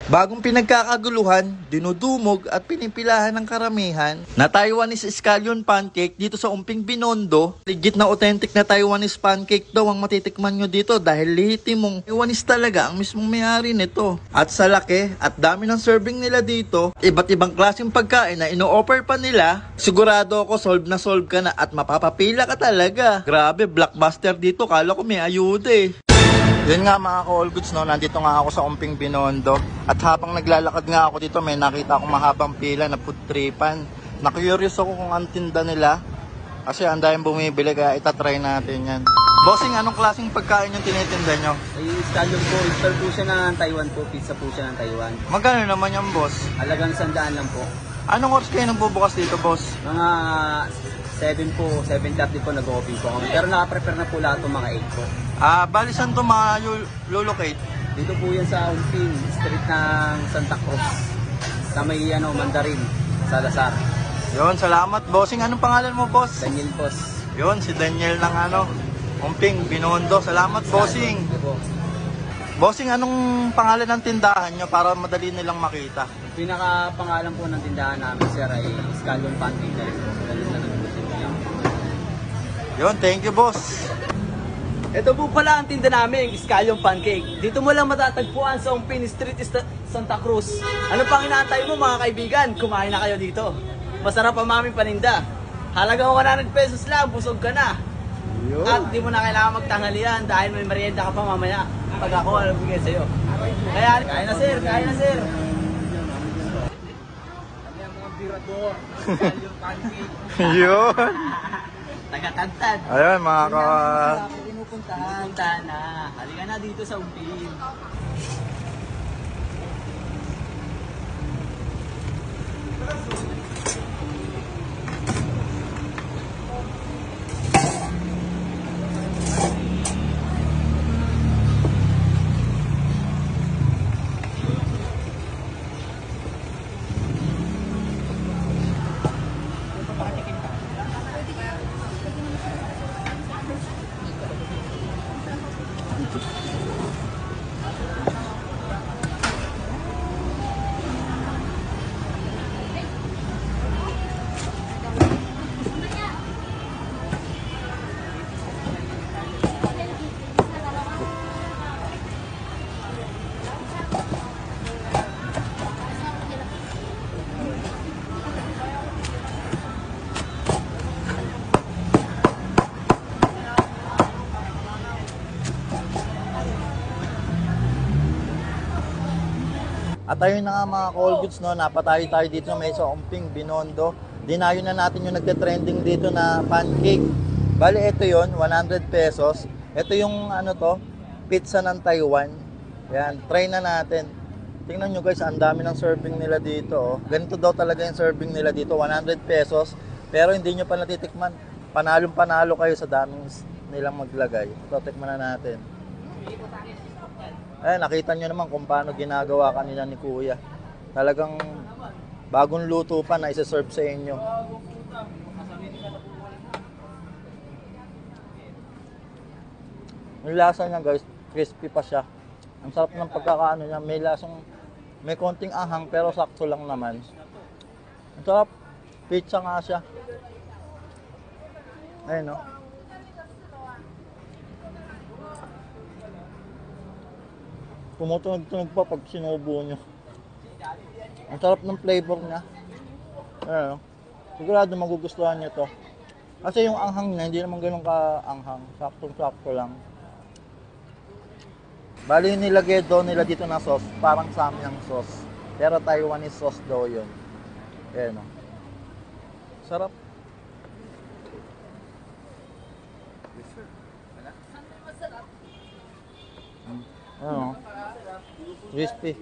Bagong pinagkakaguluhan, dinudumog at pinipilahan ng karamihan na Taiwanese scallion pancake dito sa Umping Binondo. Legit na authentic na Taiwanese pancake daw ang matitikman nyo dito dahil lehitimong Taiwanese talaga ang mismong may-ari nito. At sa laki at dami ng serving nila dito, iba't ibang klaseng pagkain na ino-offer pa nila, sigurado ako solve ka na at mapapapila ka talaga. Grabe, blockbuster dito, kala ko may ayuda eh. Yun nga mga ka-all goods, no, nandito nga ako sa Umping Binondo. At habang naglalakad nga ako dito, may nakita akong mahabang pila na food tripan. Na-curious ako kung ang tinda nila. Kasi ang daming bumibili, kaya itatry natin yan. Bossing, anong klaseng pagkain yung tinitinda nyo? Ay, scallion po. Star po siya ng Taiwan po. Pizza po siya ng Taiwan. Magkano naman yung boss? Halagang 100 lang po. Anong oras kayo nang bubukas dito, boss? Mga 7 po, 7:30 po nag-open po kami. Pero naka-prepare na po lahat ng mga 8 po. Bali saan ito locate? Dito po yan sa Umping, street ng Santa Cruz. Sa may Mandarin, Salazar. Yun, salamat. Bossing, anong pangalan mo, boss? Daniel Boss. Yun, si Daniel ng Umping Binondo. Salamat, bossing. Bossing, anong pangalan ng tindahan nyo para madali nilang makita? Pinaka-pangalan po ng tindahan namin, sir, ay Scallion Pancake na rin po. Yun, thank you, boss. Ito po pala ang tinda namin, Scallion Pancake. Dito mo lang matatagpuan sa Umping Street, Santa Cruz. Ano pang inaantay mo mga kaibigan? Kumain na kayo dito. Masarap ang aming paninda. Halagang 100 pesos lang, busog ka na. Yo. At di mo na kailangan magtanghalian dahil may merienda ka pa mamaya. Pag ako, alam bigay sa'yo. Kaya, kaya na sir, kaya na sir. Kami ang mga birador, Scallion Pancake. Yun. Taga-Tagtad. Ayun, mga ka... Pinupuntahan na. Halika na dito sa Umping. At ayun na nga mga ka-all goods, no, napatayo tayo dito may sa Umping Binondo. Dinayo na natin yung nagte-trending dito na pancake. Bali, ito yon 100 pesos. Ito yung pizza ng Taiwan. Yan, try na natin. Tingnan nyo guys, ang dami ng serving nila dito. Oh. Ganito daw talaga yung serving nila dito, 100 pesos. Pero hindi nyo pa natitikman. Panalong-panalo kayo sa daming nilang maglagay. Ito, tikman na natin. Nakita nyo naman kung paano ginagawa kanina ni Kuya. Talagang bagong luto pa na isa-serve sa inyo. Yung lasa niya guys, crispy pa siya. Ang sarap ng pagkakaano niya, may konting ahang pero sakto lang naman. Ang sarap, pizza nga siya. Ayun no. Tumutunog-tunog pa pag sinubo nyo. Ang sarap ng flavor niya. Ayan, sigurado magugustuhan nyo to. Kasi yung anghang niya, hindi naman ganun ka-anghang. Saktong-sakto lang. Bali yung nilagay doon nila dito na sauce, parang samyang sauce. Pero Taiwanese sauce daw yun. Ayan o. Sarap. Ayan o. Crispy.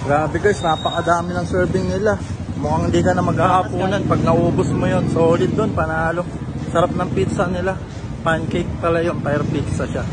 Grabe guys, napakadami ng serving nila. Mukhang hindi ka na maghahapunan pag naubos mo yon. Solid doon, panalo. Sarap ng pizza nila. Pancake pala yun, pero pizza siya.